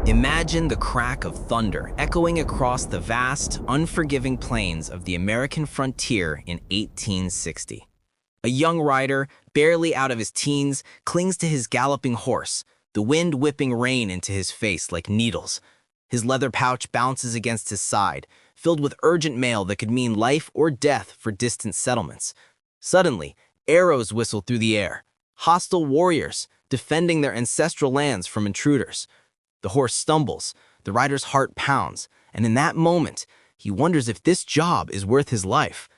Imagine the crack of thunder echoing across the vast, unforgiving plains of the American frontier in 1860. A young rider, barely out of his teens, clings to his galloping horse, the wind whipping rain into his face like needles. His leather pouch bounces against his side, filled with urgent mail that could mean life or death for distant settlements. Suddenly, arrows whistle through the air, hostile warriors defending their ancestral lands from intruders. The horse stumbles, the rider's heart pounds, and in that moment, he wonders if this job is worth his life.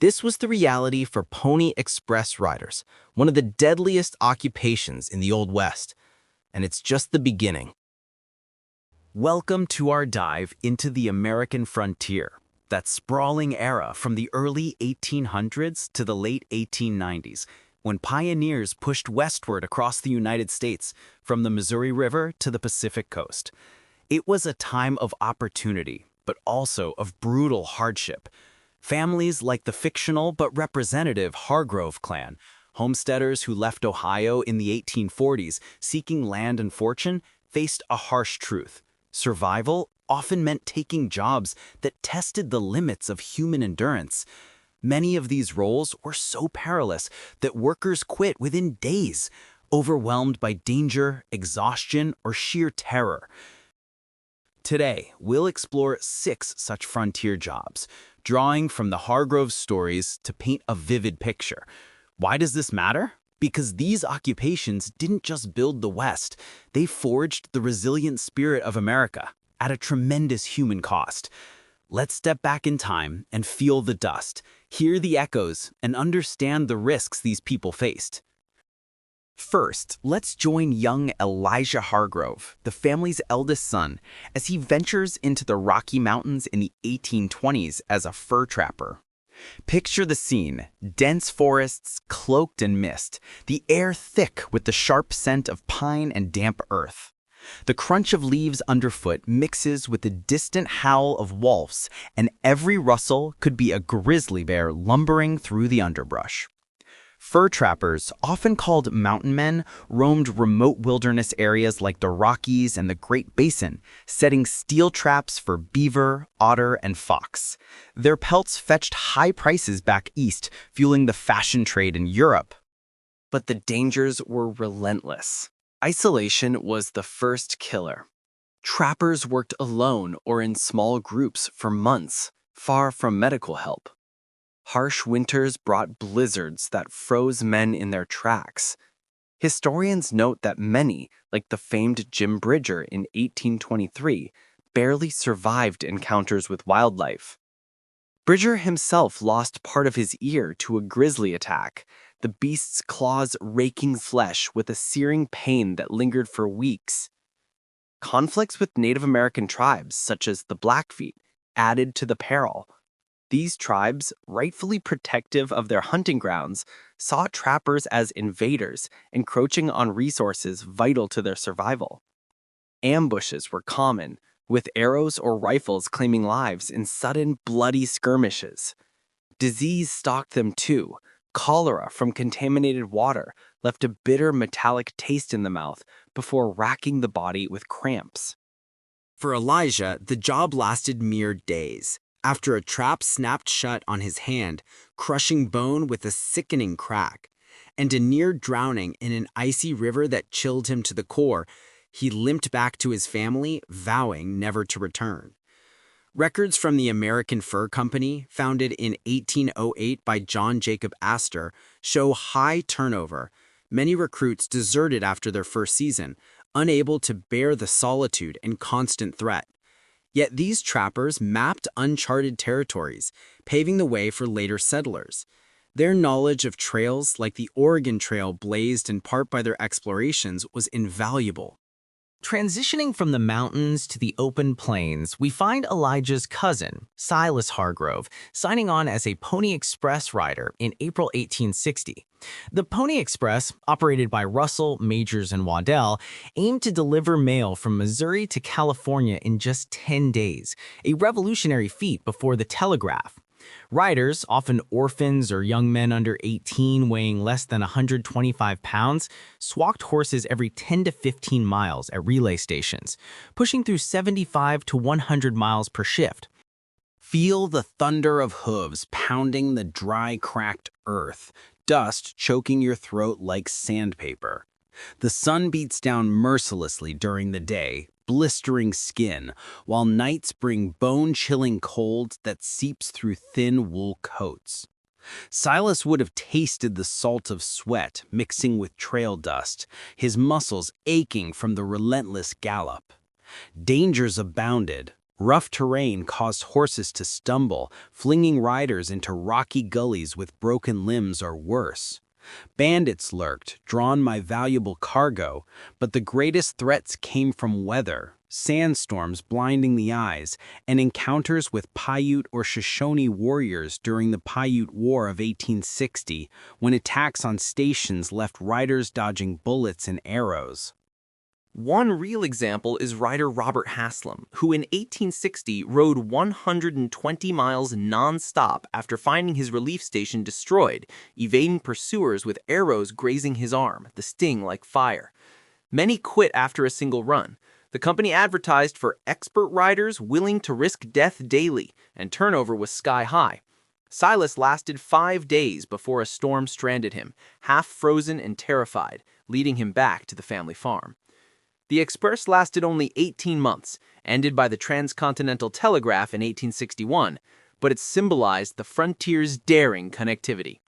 This was the reality for Pony Express riders, one of the deadliest occupations in the Old West. And it's just the beginning. Welcome to our dive into the American frontier, that sprawling era from the early 1800s to the late 1890s, when pioneers pushed westward across the United States, from the Missouri River to the Pacific coast. It was a time of opportunity, but also of brutal hardship. Families like the fictional but representative Hargrove clan, homesteaders who left Ohio in the 1840s seeking land and fortune, faced a harsh truth. Survival often meant taking jobs that tested the limits of human endurance. Many of these roles were so perilous that workers quit within days, overwhelmed by danger, exhaustion, or sheer terror. Today, we'll explore 6 such frontier jobs, drawing from the Hargrove stories to paint a vivid picture. Why does this matter? Because these occupations didn't just build the West, they forged the resilient spirit of America at a tremendous human cost. Let's step back in time and feel the dust, hear the echoes, and understand the risks these people faced. First, let's join young Elijah Hargrove, the family's eldest son, as he ventures into the Rocky Mountains in the 1820s as a fur trapper. Picture the scene: dense forests cloaked in mist, the air thick with the sharp scent of pine and damp earth. The crunch of leaves underfoot mixes with the distant howl of wolves, and every rustle could be a grizzly bear lumbering through the underbrush. Fur trappers, often called mountain men, roamed remote wilderness areas like the Rockies and the Great Basin, setting steel traps for beaver, otter, and fox. Their pelts fetched high prices back east, fueling the fashion trade in Europe. But the dangers were relentless. Isolation was the first killer. Trappers worked alone or in small groups for months, far from medical help. Harsh winters brought blizzards that froze men in their tracks. Historians note that many, like the famed Jim Bridger in 1823, barely survived encounters with wildlife. Bridger himself lost part of his ear to a grizzly attack, the beast's claws raking flesh with a searing pain that lingered for weeks. Conflicts with Native American tribes, such as the Blackfeet, added to the peril. These tribes, rightfully protective of their hunting grounds, saw trappers as invaders, encroaching on resources vital to their survival. Ambushes were common, with arrows or rifles claiming lives in sudden, bloody skirmishes. Disease stalked them too. Cholera from contaminated water left a bitter metallic taste in the mouth before racking the body with cramps. For Elijah, the job lasted mere days. After a trap snapped shut on his hand, crushing bone with a sickening crack, and a near drowning in an icy river that chilled him to the core, he limped back to his family, vowing never to return. Records from the American Fur Company, founded in 1808 by John Jacob Astor, show high turnover. Many recruits deserted after their first season, unable to bear the solitude and constant threat. Yet these trappers mapped uncharted territories, paving the way for later settlers. Their knowledge of trails like the Oregon Trail, blazed in part by their explorations, was invaluable. Transitioning from the mountains to the open plains, we find Elijah's cousin, Silas Hargrove, signing on as a Pony Express rider in April 1860. The Pony Express, operated by Russell, Majors, and Waddell, aimed to deliver mail from Missouri to California in just 10 days, a revolutionary feat before the telegraph. Riders, often orphans or young men under 18 weighing less than 125 pounds, swaked horses every 10 to 15 miles at relay stations, pushing through 75 to 100 miles per shift. Feel the thunder of hooves pounding the dry, cracked earth, dust choking your throat like sandpaper. The sun beats down mercilessly during the day, blistering skin, while nights bring bone-chilling cold that seeps through thin wool coats. Silas would have tasted the salt of sweat mixing with trail dust, his muscles aching from the relentless gallop. Dangers abounded. Rough terrain caused horses to stumble, flinging riders into rocky gullies with broken limbs or worse. Bandits lurked, drawn my valuable cargo, but the greatest threats came from weather, sandstorms blinding the eyes, and encounters with Paiute or Shoshone warriors during the Paiute War of 1860, when attacks on stations left riders dodging bullets and arrows. One real example is rider Robert Haslam, who in 1860 rode 120 miles non-stop after finding his relief station destroyed, evading pursuers with arrows grazing his arm, the sting like fire. Many quit after a single run. The company advertised for expert riders willing to risk death daily, and turnover was sky high. Silas lasted 5 days before a storm stranded him, half frozen and terrified, leading him back to the family farm. The Express lasted only 18 months, ended by the Transcontinental Telegraph in 1861, but it symbolized the frontier's daring connectivity.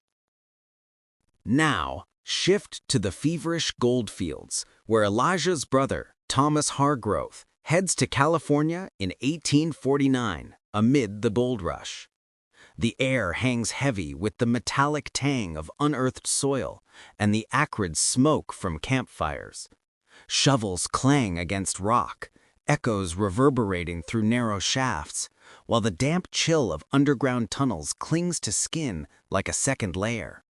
Now, shift to the feverish gold fields, where Elijah's brother, Thomas Hargrove, heads to California in 1849 amid the gold rush. The air hangs heavy with the metallic tang of unearthed soil and the acrid smoke from campfires. Shovels clang against rock, echoes reverberating through narrow shafts, while the damp chill of underground tunnels clings to skin like a second layer.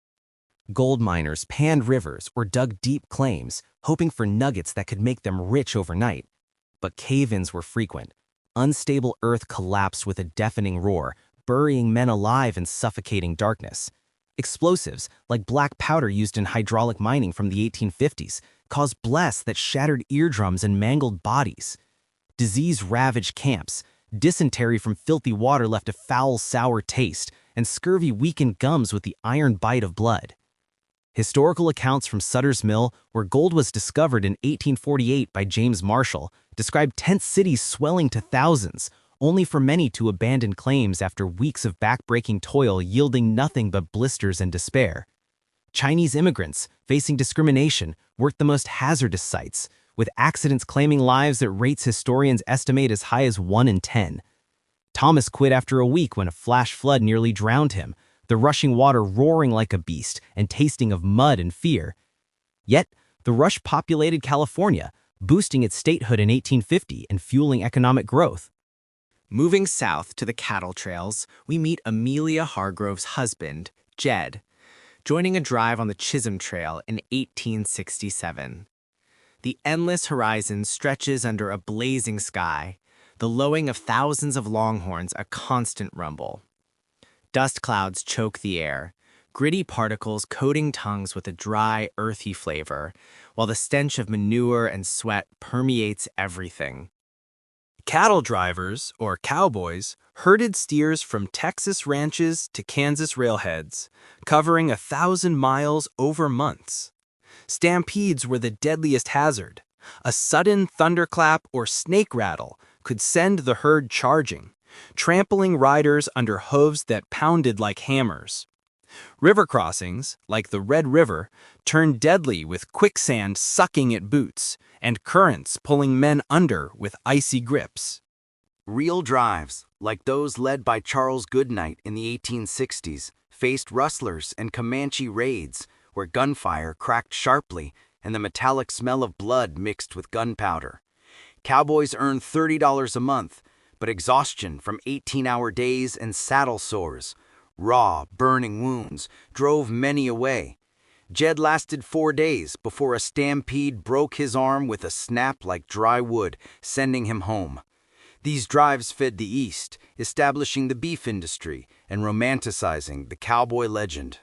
Gold miners panned rivers or dug deep claims, hoping for nuggets that could make them rich overnight. But cave-ins were frequent. Unstable earth collapsed with a deafening roar, burying men alive in suffocating darkness. Explosives, like black powder used in hydraulic mining from the 1850s, caused blasts that shattered eardrums and mangled bodies. Disease ravaged camps. Dysentery from filthy water left a foul, sour taste, and scurvy weakened gums with the iron bite of blood. Historical accounts from Sutter's Mill, where gold was discovered in 1848 by James Marshall, describe tent cities swelling to thousands, only for many to abandon claims after weeks of back-breaking toil yielding nothing but blisters and despair. Chinese immigrants, facing discrimination, worked the most hazardous sites, with accidents claiming lives at rates historians estimate as high as 1 in 10. Thomas quit after a week when a flash flood nearly drowned him, the rushing water roaring like a beast and tasting of mud and fear. Yet, the rush populated California, boosting its statehood in 1850 and fueling economic growth. Moving south to the cattle trails, we meet Amelia Hargrove's husband, Jed, joining a drive on the Chisholm Trail in 1867. The endless horizon stretches under a blazing sky, the lowing of thousands of longhorns a constant rumble. Dust clouds choke the air, gritty particles coating tongues with a dry, earthy flavor, while the stench of manure and sweat permeates everything. Cattle drivers, or cowboys, herded steers from Texas ranches to Kansas railheads, covering 1,000 miles over months. Stampedes were the deadliest hazard. A sudden thunderclap or snake rattle could send the herd charging, trampling riders under hooves that pounded like hammers. River crossings, like the Red River, turned deadly with quicksand sucking at boots and currents pulling men under with icy grips. Real drives, like those led by Charles Goodnight in the 1860s, faced rustlers and Comanche raids, where gunfire cracked sharply and the metallic smell of blood mixed with gunpowder. Cowboys earned $30 a month, but exhaustion from 18-hour days and saddle sores, raw, burning wounds, drove many away. Jed lasted 4 days before a stampede broke his arm with a snap like dry wood, sending him home. These drives fed the East, establishing the beef industry and romanticizing the cowboy legend.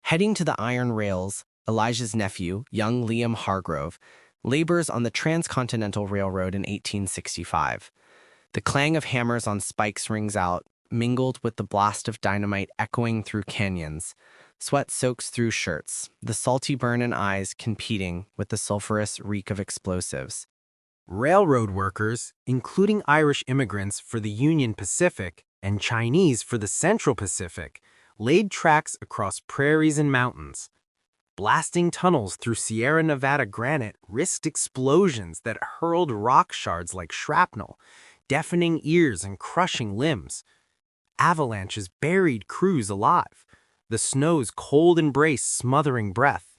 Heading to the iron rails, Elijah's nephew, young Liam Hargrove, labors on the Transcontinental Railroad in 1865. The clang of hammers on spikes rings out, mingled with the blast of dynamite echoing through canyons. Sweat soaks through shirts, the salty burn in eyes competing with the sulfurous reek of explosives. Railroad workers, including Irish immigrants for the Union Pacific and Chinese for the Central Pacific, laid tracks across prairies and mountains. Blasting tunnels through Sierra Nevada granite risked explosions that hurled rock shards like shrapnel, deafening ears and crushing limbs. Avalanches buried crews alive, the snow's cold embrace smothering breath.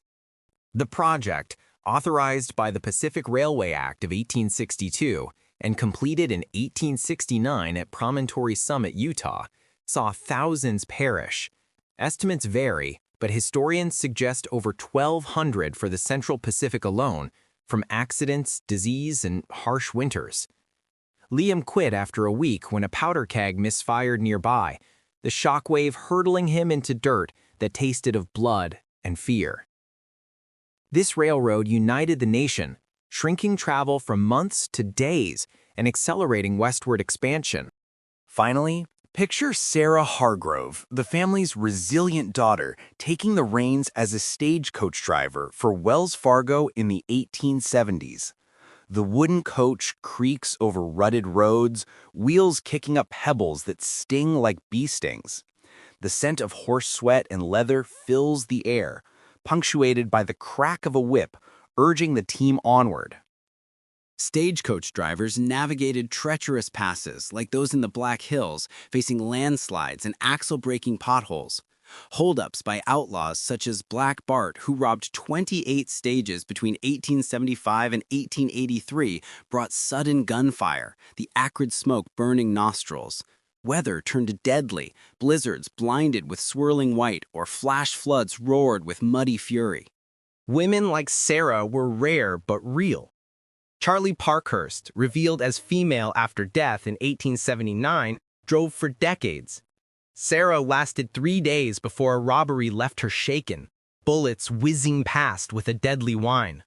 The project, authorized by the Pacific Railway Act of 1862 and completed in 1869 at Promontory Summit, Utah, saw thousands perish. Estimates vary, but historians suggest over 1,200 for the Central Pacific alone, from accidents, disease, and harsh winters. Liam quit after a week when a powder keg misfired nearby, the shockwave hurtling him into dirt that tasted of blood and fear. This railroad united the nation, shrinking travel from months to days and accelerating westward expansion. Finally, picture Sarah Hargrove, the family's resilient daughter, taking the reins as a stagecoach driver for Wells Fargo in the 1870s. The wooden coach creaks over rutted roads, wheels kicking up pebbles that sting like bee stings. The scent of horse sweat and leather fills the air, punctuated by the crack of a whip, urging the team onward. Stagecoach drivers navigated treacherous passes like those in the Black Hills, facing landslides and axle-breaking potholes. Holdups by outlaws such as Black Bart, who robbed 28 stages between 1875 and 1883, brought sudden gunfire, the acrid smoke burning nostrils. Weather turned deadly, blizzards blinded with swirling white, or flash floods roared with muddy fury. Women like Sarah were rare but real. Charlie Parkhurst, revealed as female after death in 1879, drove for decades. Sarah lasted 3 days before a robbery left her shaken, bullets whizzing past with a deadly whine.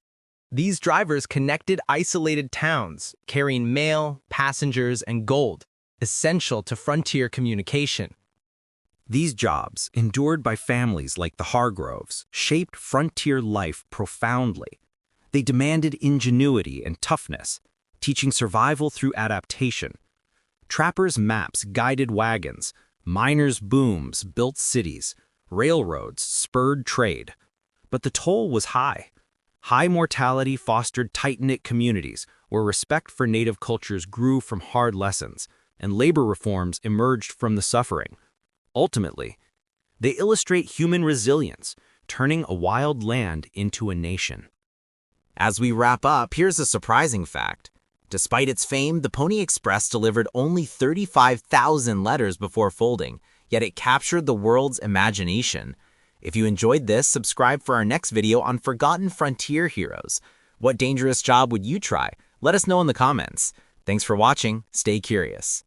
These drivers connected isolated towns, carrying mail, passengers, and gold, essential to frontier communication. These jobs, endured by families like the Hargroves, shaped frontier life profoundly. They demanded ingenuity and toughness, teaching survival through adaptation. Trappers' maps guided wagons, miners' booms built cities, railroads spurred trade. But the toll was high. High mortality fostered tight-knit communities where respect for native cultures grew from hard lessons, and labor reforms emerged from the suffering. Ultimately, they illustrate human resilience, turning a wild land into a nation. As we wrap up, here's a surprising fact. Despite its fame, the Pony Express delivered only 35,000 letters before folding, yet it captured the world's imagination. If you enjoyed this, subscribe for our next video on forgotten frontier heroes. What dangerous job would you try? Let us know in the comments. Thanks for watching. Stay curious.